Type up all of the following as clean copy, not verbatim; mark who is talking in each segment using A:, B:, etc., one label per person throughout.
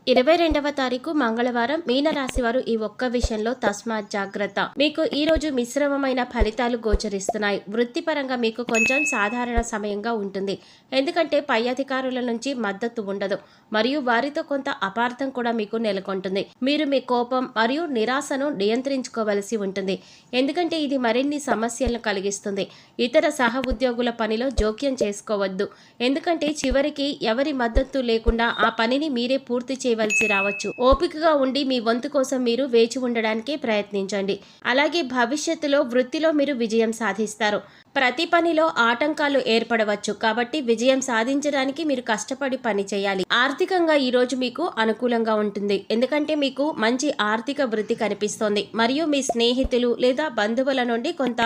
A: 22వ తారీఖు మంగళవారం మీనరాశి వారు ఈ ఒక్క విషయంలో తస్మాత్ జాగ్రత్త. మీకు ఈ రోజు మిశ్రమమైన ఫలితాలు గోచరిస్తున్నాయి. వృత్తిపరంగా మీకు కొంచెం సాధారణ సమయంగా ఉంటుంది. ఎందుకంటే పై అధికారుల నుంచి మద్దతు ఉండదు మరియు వారితో కొంత అపార్థం కూడా మీకు నెలకొంటుంది. మీరు మీ కోపం మరియు నిరాశను నియంత్రించుకోవలసి ఉంటుంది. ఎందుకంటే ఇది మరిన్ని సమస్యలను కలిగిస్తుంది. ఇతర సహ ఉద్యోగుల పనిలో జోక్యం చేసుకోవద్దు. ఎందుకంటే చివరికి ఎవరి మద్దతు లేకుండా ఆ పనిని మీరే పూర్తి చేయవలసి రావచ్చు. ఓపికగా ఉండి మీ వంతు కోసం మీరు వేచి ఉండడానికి ప్రయత్నించండి. అలాగే భవిష్యత్తులో వృత్తిలో మీరు విజయం సాధిస్తారు. ప్రతి పనిలో ఆటంకాలు ఏర్పడవచ్చు కాబట్టి విజయం సాధించడానికి మీరు కష్టపడి పని చేయాలి. ఆర్థికంగా ఈ రోజు మీకు అనుకూలంగా ఉంటుంది. ఎందుకంటే మీకు మంచి ఆర్థిక వృద్ధి కనిపిస్తోంది మరియు మీ స్నేహితులు లేదా బంధువుల నుండి కొంత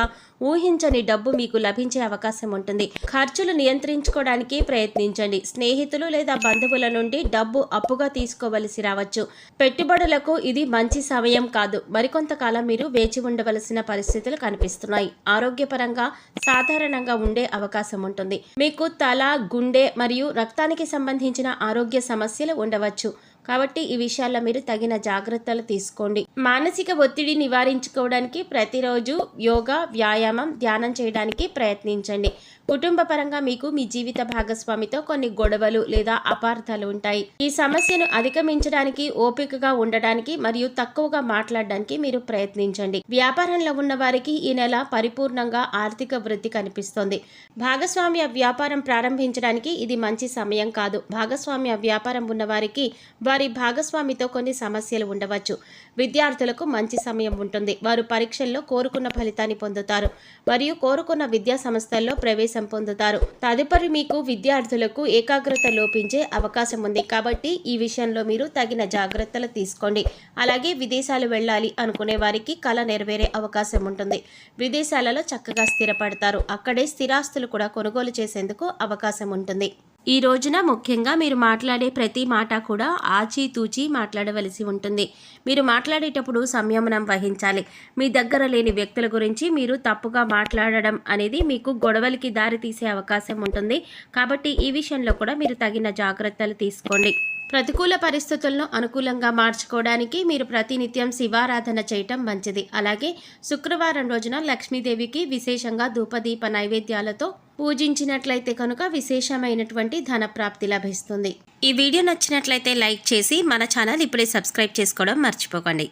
A: ఊహించని డబ్బు మీకు లభించే అవకాశం ఉంటుంది. ఖర్చులు నియంత్రించుకోవడానికి ప్రయత్నించండి. స్నేహితులు లేదా బంధువుల నుండి డబ్బు అప్పుగా తీసుకోవలసి రావచ్చు. పెట్టుబడులకు ఇది మంచి సమయం కాదు. మరికొంతకాలం మీరు వేచి ఉండవలసిన పరిస్థితులు కనిపిస్తున్నాయి. ఆరోగ్యపరంగా సాధారణంగా ఉండే అవకాశం ఉంటుంది. మీకు తల, గుండె మరియు రక్తానికి సంబంధించిన ఆరోగ్య సమస్యలు ఉండవచ్చు. కాబట్టి ఈ విషయాల్లో మీరు తగిన జాగ్రత్తలు తీసుకోండి. మానసిక ఒత్తిడి నివారించుకోవడానికి ప్రతిరోజు యోగా, వ్యాయామం, ధ్యానం చేయడానికి ప్రయత్నించండి. కుటుంబ పరంగా మీకు మీ జీవిత భాగస్వామితో కొన్ని గొడవలు లేదా అపార్థాలు ఉంటాయి. ఈ సమస్యను అధిగమించడానికి ఓపికగా ఉండడానికి మరియు తక్కువగా మాట్లాడడానికి మీరు ప్రయత్నించండి. వ్యాపారంలో ఉన్న వారికి ఈ నెల పరిపూర్ణంగా ఆర్థిక వృద్ధి కనిపిస్తోంది. భాగస్వామ్య వ్యాపారం ప్రారంభించడానికి ఇది మంచి సమయం కాదు. భాగస్వామ్య వ్యాపారం ఉన్న వారికి వారి భాగస్వామితో కొన్ని సమస్యలు ఉండవచ్చు. విద్యార్థులకు మంచి సమయం ఉంటుంది. వారు పరీక్షల్లో కోరుకున్న ఫలితాన్ని పొందుతారు మరియు కోరుకున్న విద్యా సంస్థల్లో ప్రవేశం పొందుతారు. తదుపరి మీకు విద్యార్థులకు ఏకాగ్రత లోపించే అవకాశం ఉంది. కాబట్టి ఈ విషయంలో మీరు తగిన జాగ్రత్తలు తీసుకోండి. అలాగే విదేశాలు వెళ్ళాలి అనుకునే వారికి కల నెరవేరే అవకాశం ఉంటుంది. విదేశాలలో చక్కగా స్థిరపడతారు. అక్కడే స్థిరాస్తులు కూడా కొనుగోలు చేసేందుకు అవకాశం ఉంటుంది. ఈ రోజున ముఖ్యంగా మీరు మాట్లాడే ప్రతి మాట కూడా ఆచితూచి మాట్లాడవలసి ఉంటుంది. మీరు మాట్లాడేటప్పుడు సంయమనం వహించాలి. మీ దగ్గర లేని వ్యక్తుల గురించి మీరు తప్పుగా మాట్లాడడం అనేది మీకు గొడవలకి దారితీసే అవకాశం ఉంటుంది. కాబట్టి ఈ విషయంలో కూడా మీరు తగిన జాగ్రత్తలు తీసుకోండి. ప్రతికూల పరిస్థితులను అనుకూలంగా మార్చుకోవడానికి మీరు ప్రతినిత్యం శివారాధన చేయటం మంచిది. అలాగే శుక్రవారం రోజున లక్ష్మీదేవికి విశేషంగా ధూపదీప నైవేద్యాలతో పూజించినట్లయితే కనుక విశేషమైనటువంటి ధన ప్రాప్తి లభిస్తుంది. ఈ వీడియో నచ్చినట్లయితే లైక్ చేసి మన ఛానల్ ఇప్పుడే సబ్స్క్రైబ్ చేసుకోవడం మర్చిపోకండి.